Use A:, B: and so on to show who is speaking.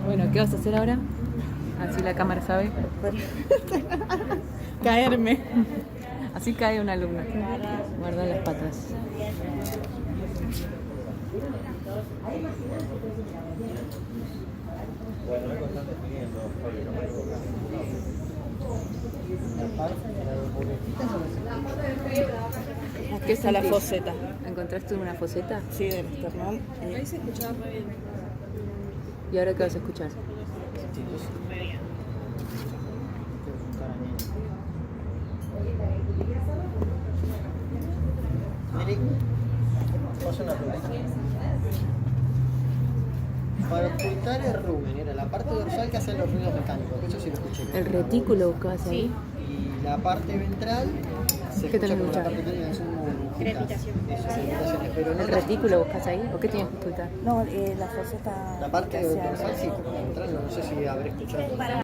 A: Bueno, ¿qué vas a hacer ahora? Así la cámara sabe.
B: Caerme.
A: Así cae una alumna. Guarda las patas.
B: Aquí está la foseta.
A: ¿Encontraste una foseta?
B: Sí, del esternón.
C: Ahí se escuchaba muy bien.
A: ¿Y ahora qué vas a escuchar?
D: Eric, pasa una pregunta. Para ocultar el rumen, era la parte dorsal que hace los ruidos mecánicos, eso sí lo escuché.
A: ¿El retículo buscabas ahí?
D: Y la parte ventral se
A: ¿Qué
D: escucha
A: tenés
D: como
A: que
D: la
A: escuchar?
D: parte técnica, son burbujitas.
C: Crepitación.
D: Eso, crepitaciones, pero no
A: ¿El retículo buscas ahí? ¿O qué tienes que ocultar?
B: No, la foseta.
D: la parte
B: que hace
D: dorsal sí, pero la ventral no sé si habré escuchado.